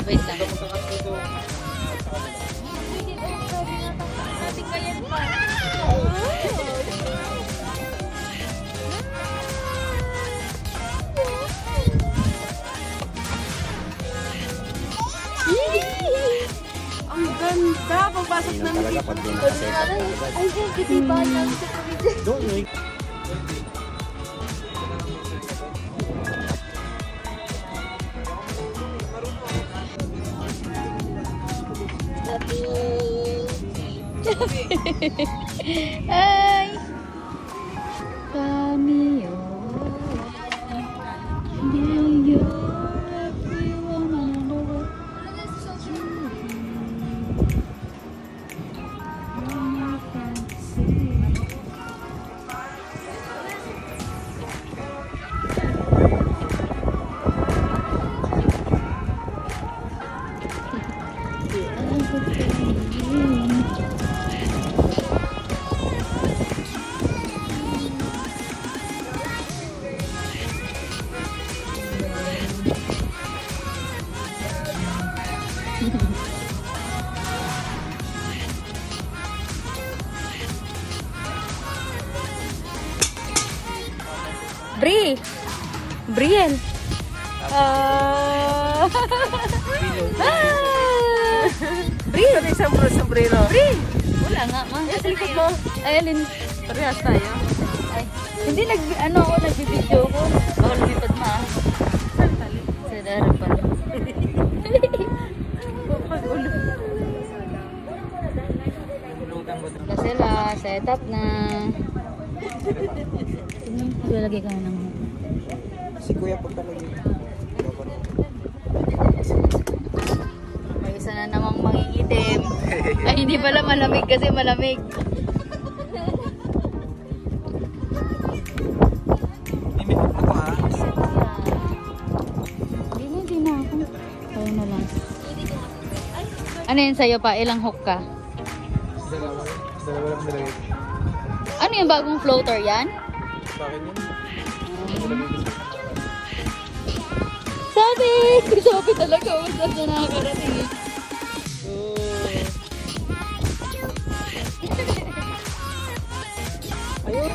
Wait lang. Ang ganda! Pagpasok ng Ay, hindi ba lang sa Doon, Ay! Cameo. Bri! Briel! Bri! Sabi isang sombrero. Bri! Wala nga, ma. Sa likod mo. Ay, alin? Parehas tayo. Ay, hindi nagbibideo ko. Bawal lumipad ma. Sa harapan. Na sila, set up na. Lagay ka na ng... si Kuya pagkalagay. May isa na namang mangingitim. Ay, hindi pala malamig kasi malamig. Mimikot mo ko ha. Hindi na ako. Kaya na lang. Ano yun sa'yo pa? Ilang hook ka? Dalawa lang nilagay. Ano yung bagong floater yan? Sa akin yun. Sabi! Sabi talaga. Saan na nakakarating eh. Ayun.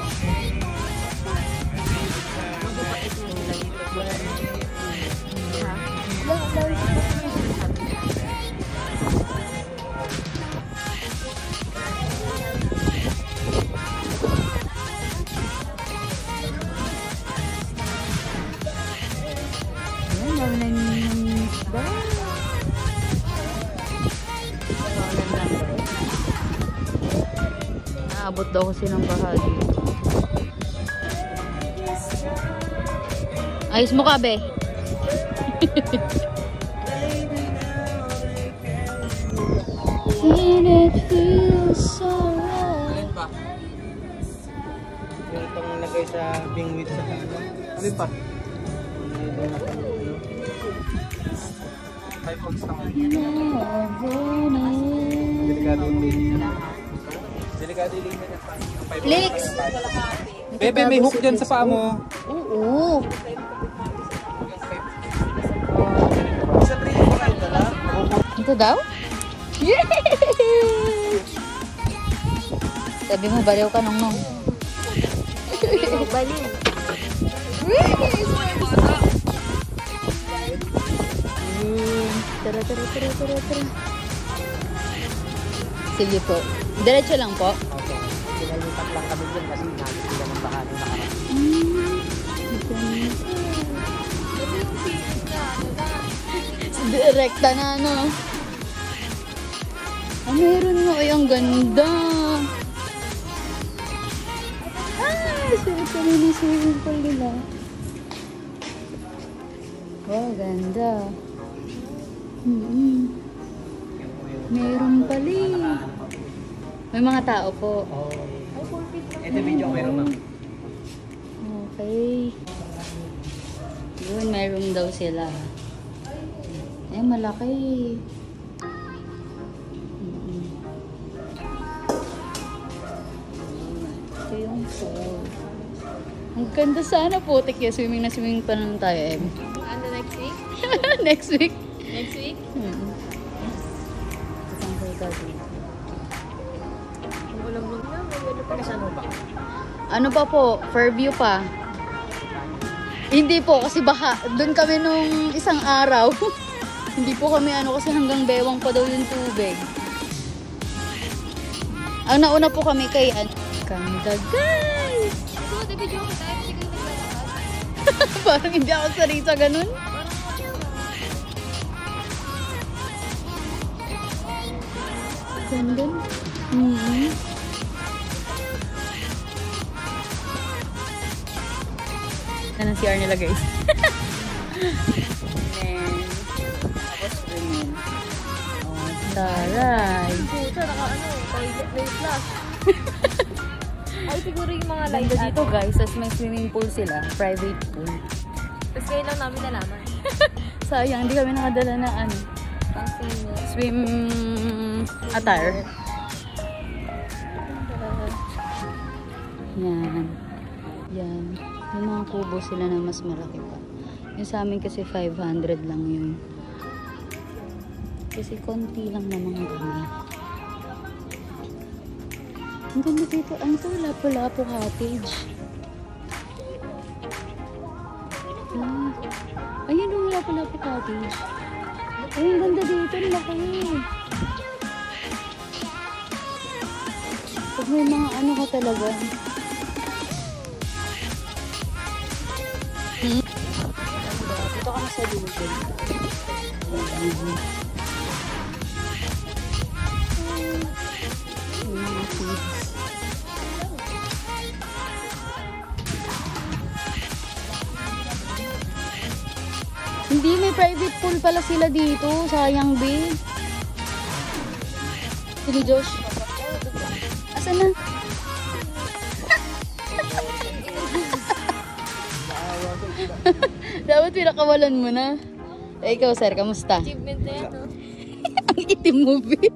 Naabot daw kasi ng bahagi. Ayos mo ka, be. And it feels so right. Alin pa? Yung pang lagay sa bingwit sa ano. Alin pa? Five volts naman. Delikado yung lady. Delikado yung lady. Lex! Bebe, may hook dyan sa paa mo. Oo. Isa rin mo kayo dala. Ito daw? Yay! Sabi mo, baliw ka nung nung. Baliw. Tara. Sige po. Diretso lang po. Okay. Sinalipat lang kami dyan kasi nagis sila ng bahagi na kami. Direkta na, no? Ah, meron mo. Ay, ang ganda. Sarap ka rin yung swimming pool nila. Oh, ganda. Meron pala. May mga tao po. Ito video ko meron, ma'am. Okay. Yun, meron daw sila. Eh, malaki. pool. Ang ganda sana po. Kaya swimming na swimming pa naman tayo, Em. Ano next week? Next week. Next week? Isang salita dito. Walang mo na. May pa Ano ba? Ano pa po? Fairview pa. Hindi po, kasi baka doon kami nung isang araw. Hindi po kami kasi hanggang bewang pa daw yung tubig. Ang nauna po kami kay Ganda guys! So, video ko tayo. Hindi kayo naglalakad. Parang hindi ako sanay sa ganun. Ganda. Yan ang CR nila guys. And tapos women. Oh, taray. Puta, toilet may flash. Ay, siguro yung mga light Ganda dito guys, as may swimming pool sila, private pool. Tapos ngayon lang namin nalaman. Sayang, hindi kami nakadala na Pang senior. swim attire. Yan. Yan. Yung mga kubo sila na mas malaki pa. Yung sa amin kasi 500 lang yun. Kasi konti lang naman kami. Ang ganda dito. Ano to? Lapu-Lapu Cottage. Ayun yung Lapu-Lapu Cottage. Ay, ang ganda dito. Ang laki. Pag may mga ka talaga. Dito kami sa dito. Hindi, may private pool pala sila dito. Sayang, babe. Sini Josh. Asan na? Dapat pinakawalan mo na. Eh, ikaw, sir, kamusta? Achievement na yan, no? Ang itim mo, babe.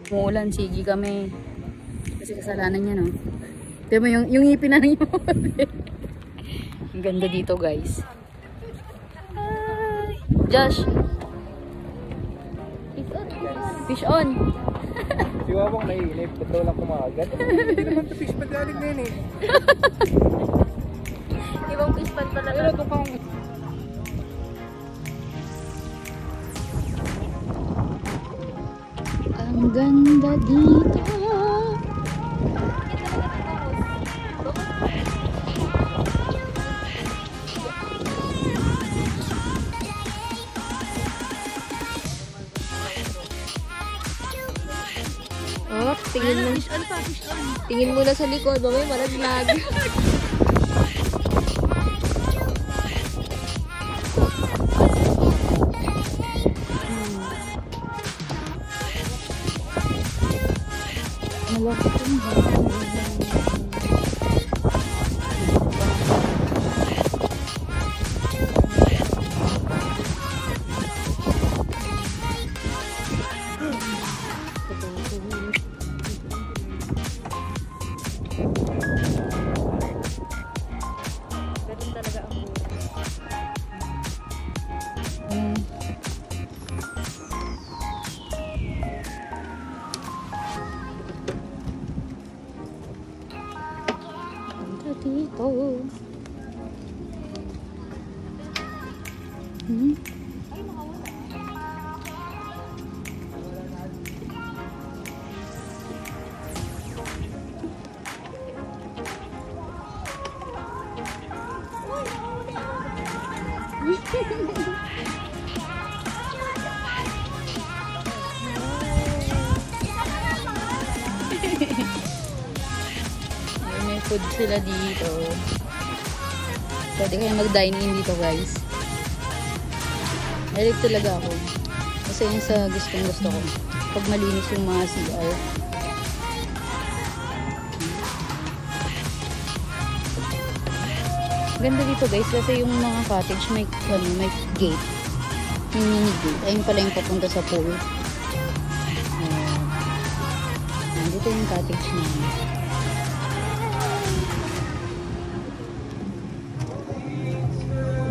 Umuulan, sige kami. Kasi kasalanan niya, no? Tignan mo yung ngipin na niyo. Ang ganda dito, guys. Hi! Josh! Fish on! Si Wawang naiinip. Ba't daw lang kumagat? Hindi naman ito fish pad galing na yun eh. Ibang fish pan pala. Pero ito pang... Ang ganda dito. Oh, tingin mo. Tingin mo na sa likod, mamaya malaglag. Ganun talaga ang dito. May food sila dito. Pwede kayo mag-dine in dito, guys. Mahilig talaga ako. Kasi yun sa gusto ko. Pag malinis yung mga CR. Ganda dito, guys. Kasi yung mga cottage may gate. May mini gate. Ayun pala yung papunta sa pool. Ito yung cottage namin.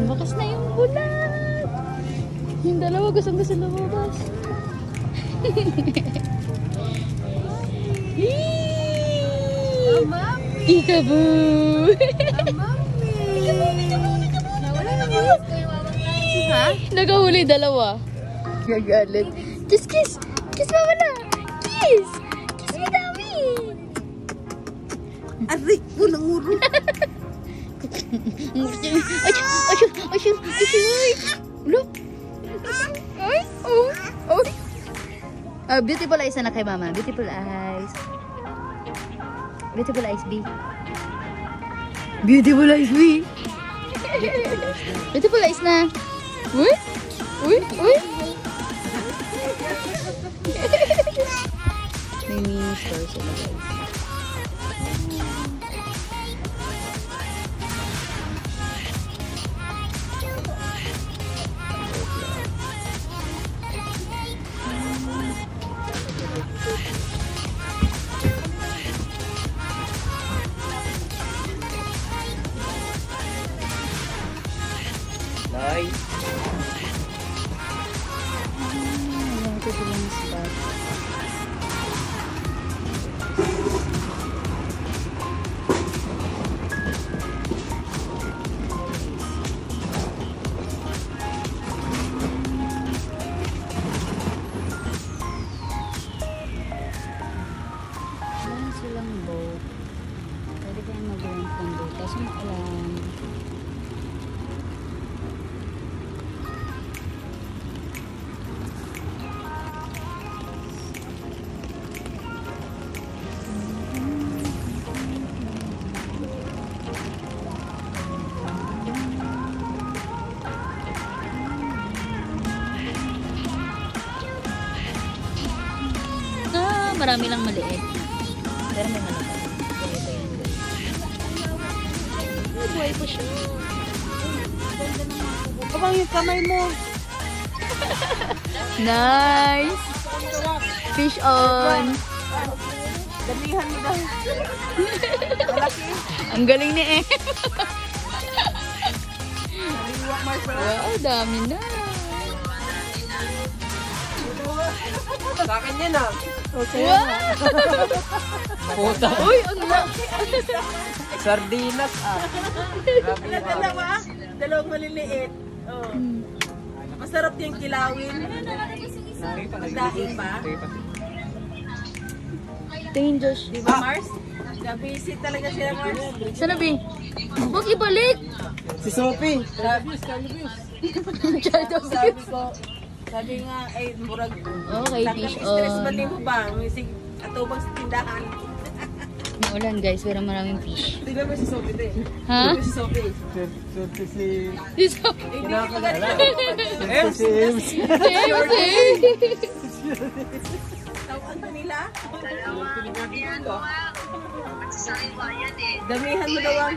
Bakas na yung bulan. Yung dalawa gusto lumabas. Peekaboo! Ha? Nagahuli dalawa. Gagalit. Kiss, kiss! Kiss mama na! Kiss! Kiss me dami! Arik ko ng uro. Look! Ay! Oh! Oh! Beautiful eyes na kay mama. Beautiful eyes. Beautiful eyes, B. Beautiful eyes, B. Beautiful eyes na. Uy! Uy! Uy! May mini store sila, guys. Nice. Ito silang spot. Meron silang boat. Pwede kayong mag-rent ng boat. Kaso alam. Marami lang maliit. Pero may malaki. Ito yan. Ay, buhay pa siya. Abang yung kamay mo. Nice! Fish on! Damihan mo daw. Malaki. Ang galing ni eh. Naliwak mo siya. Wow, dami na. Sa akin yan ah. Okay. Wow! Puta. Uy, ang laki! Sardinas ah. Grabe yung Dalawa. Dalawang maliliit. Oh. Masarap yung kilawin. Magdaing pa. Tingin, Josh. Di ba, Mars? Nabisit talaga sila, Mars. Sana, B? Huwag ibalik! Si Sophie. Sabi nga, ay, murag. Okay, fish Stress ba on. din mo ba? Misig, atubang sa tindahan. Maulan, guys. Pero maraming fish. Tignan mo si Sophie din. Ha? Si Sophie. Sophie si... Dito. Hindi ko ganito. Si Ems. Tawag ka nila? Damihan mo daw ang...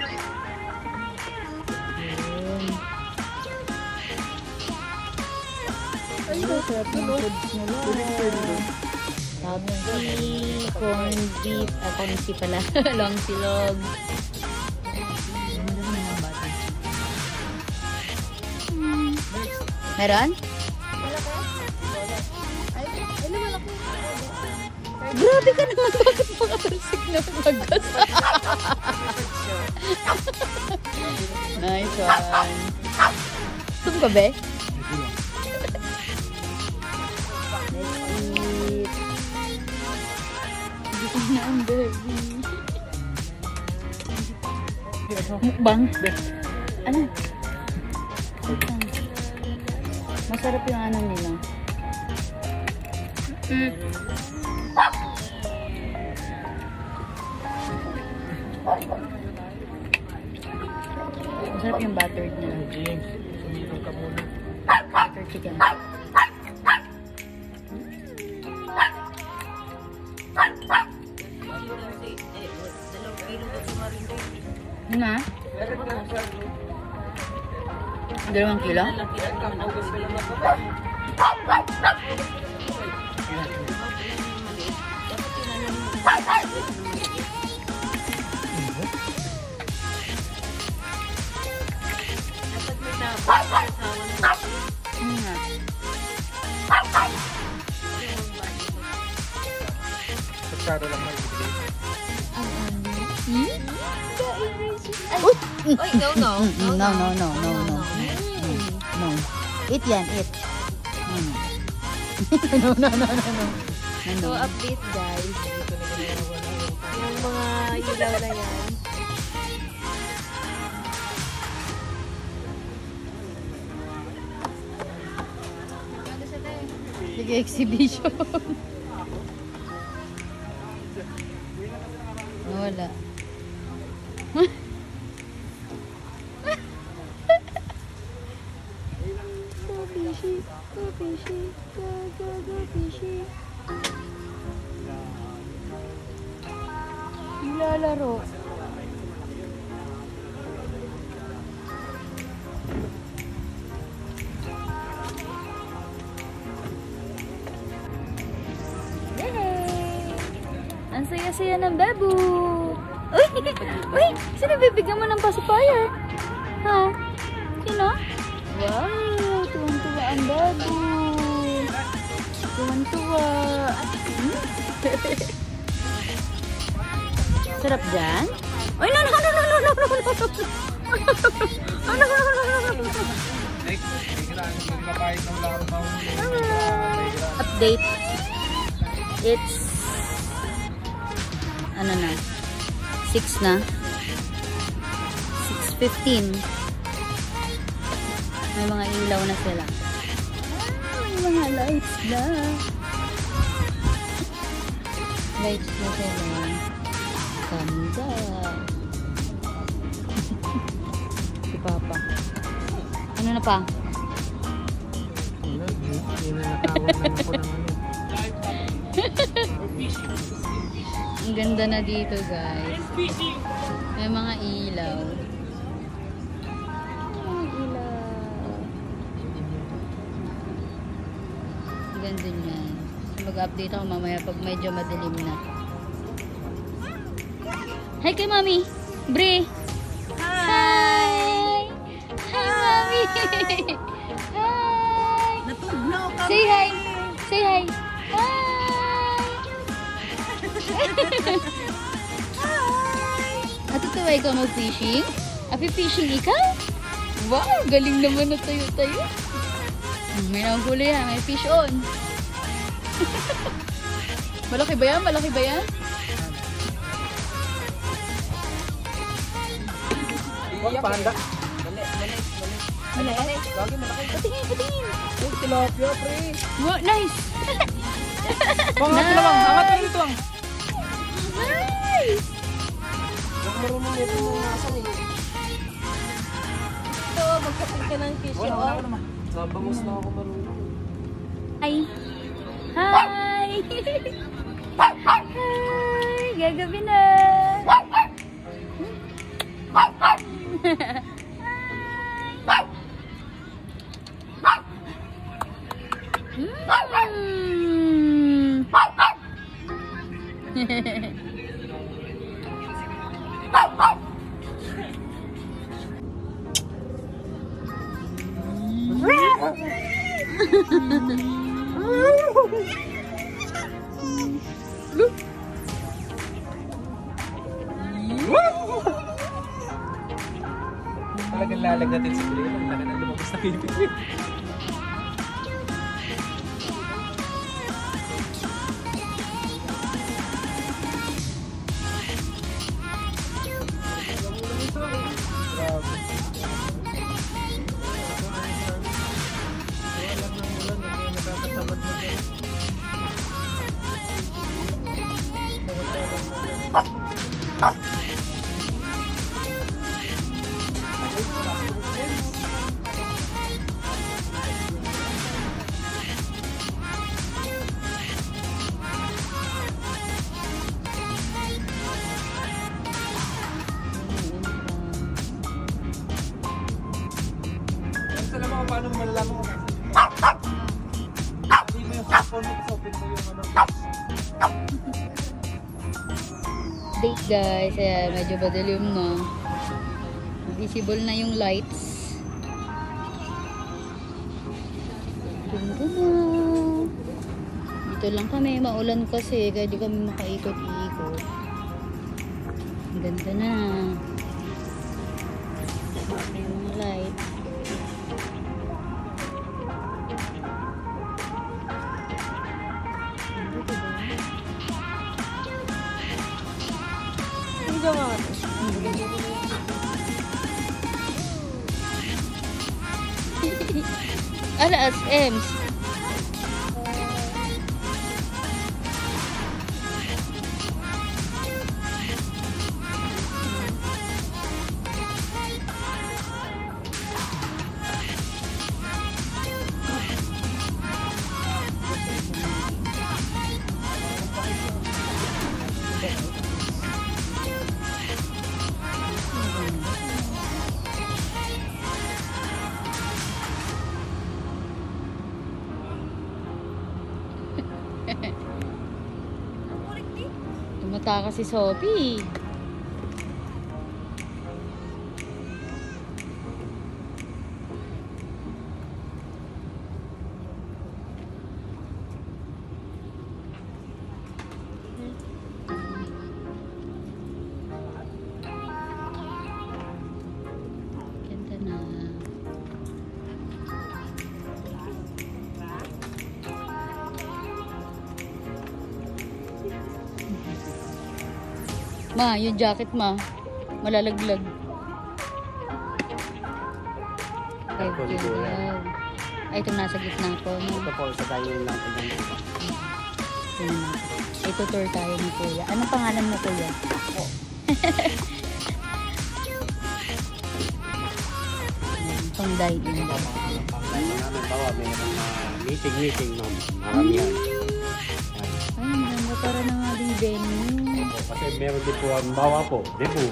Tapsi, corned beef, corned beef pala, long silog. Meron? Grabe ka naman, bakit makatalsik na magas? Nice one. Tum ka, be? Na ang baby. Mukbang? Ano? Mukbang. Masarap yung ano nila. Masarap yung buttered nila. Buttered chicken. Na? 2 kilo? masyado lang may Oy, no. No. Eat yan, eat. No. So, update guys. Yung mga ilaw na yan. Sige, exhibition. Wala. Go fishy, go fishy. Lalaro. Ang saya-saya ng babu. Uy! Sino bibigyan mo ng pacifier? Ha? Sino? Wow! Tuwan-tuwa ang babu. Tuwan-tuwa. Sarap dyan? Uy! No! Update. It's ano na? 6 na. 6:15. May mga ilaw na sila. May mga lights na. Lights na sila. Ganda. Si Papa. Ano na pa? Ang ganda na dito, guys. May mga ilaw. Ang ganda niyan. Mag-update ako mamaya pag medyo madilim na. Hi kay Mami! Bre! Hi! Hi, Mami! Hi! Natugnaw kami! Say hi! Say hi! Hi! Natutuwa ikaw mag-fishing? Api-fishing ikaw? Wow! Galing naman na tayo-tayo. May nahuli yan. May fish on. Malaki ba yan? Malaki ba yan? Huwag panda. Malaki? Lagi malaki. Patingin, patingin. Yung tilapia, pre. Wow, nice! Pangat na lang. Angat na dito. Nice! Huwag marunong nito mga asan eh. So, magkapit ka ng fish Wala on. naman. Nabangos na ako marunong. Hi! Hi! Hi! Gagabi na! Talagang lalag natin si Bray. Ang laki na lumabas na pipig. Alam mo paano malalaman mo? Hindi mo yung phone mo, open mo yung ano. Date guys, ayan, medyo madilim na. Visible na yung lights. Ganda na. Dito lang kami, maulan kasi, kaya di kami makaikot-ikot. Ang ganda na. May mga light. Ganda, diba? Hindi ka nga. Ala, as Ems. Tumata ka si Sophie. Ganda na. Ma, yung jacket ma. Malalaglag. Ay, Ito, okay Kuya. daw. Ay, ito nasa gitna ko. No? Ito po, sa dining lang po ganyan. Ito tour tayo ni Kuya. Anong pangalan mo, Kuya? Pang dine-in daw. Panglain namin bawa, may meeting, ma'am. Marami yan. Ay, ang ganda. Para na nga din venue. Kasi meron din po ang bawa po, depo.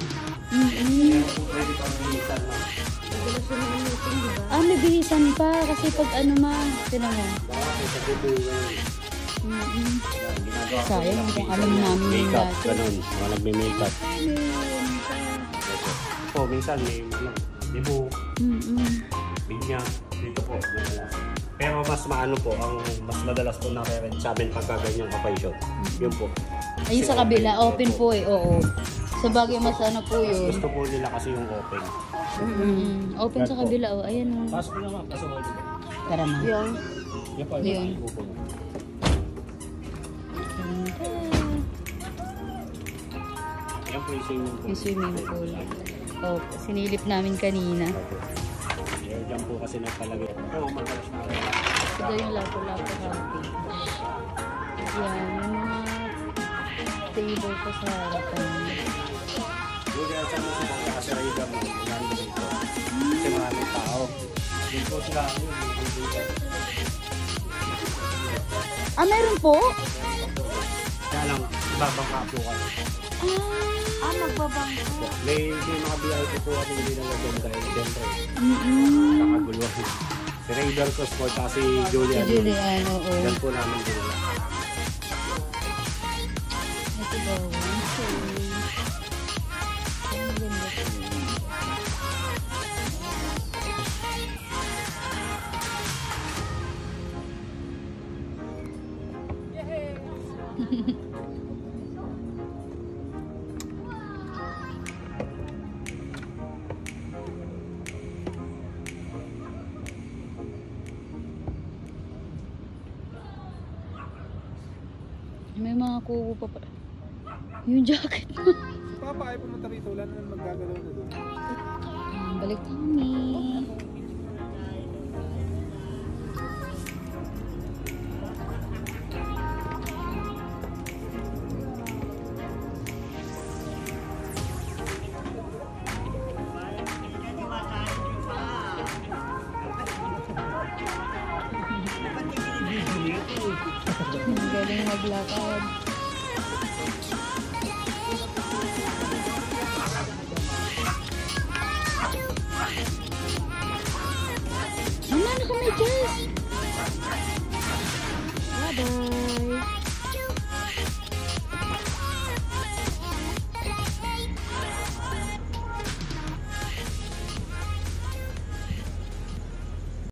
Mm-mm. Pwede pa militan, ma'am. Ah, may bihisan pa. Kasi pag ano ma, tinan mo. Bawa po sa depo. Mm-mm. Ginagawa po Sayang nila kung pizza, alam namin yung makeup, dati. ganun. Mga nagme-makeup. Po, minsan may depo, Mm-mm. binya, dito po, madalas. Pero mas maano po, ang mas madalas po nare-rent sa amin pagka ganyang occasion. Yun po. Ayun sa kabila, open po eh. Oo. Sa bagay mas ano po Mas yun. gusto po nila kasi yung open. Open sa kabila. Oh. Ayan o. Pasok na naman, pasok na dito. Tara ma. Yan. Yan po, Yun. yung grupo mo. Yan po yung swimming pool. Yung swimming pool. Oh, sinilip namin kanina. Opo. Yan po kasi nagpalagay. Oo, madalas na rin. Ito daw yung lapo-lapo camping. Yan, yung mga table pa sa harapan. Yung kaya sa mga mga kasi raider mo, marami dito. Kasi maraming tao. Yun po sila, yung dito. Ah, meron po? Kaya lang, ibabangka po kayo. Ah, magbabangko. May mga VIP po kami hindi nalagyan dahil siyempre, Mm-mm. nakaguluhan. Si Raider Cosmo at si Si Julian. Julian, oo. Yan po namin dinala. Ito daw, okay. Ang ganda po. May mga kuko pa pa. Yung jacket mo. Si Papa ay pumunta rito, wala naman maggagalaw na doon. Balik kami. Ang galing maglakad.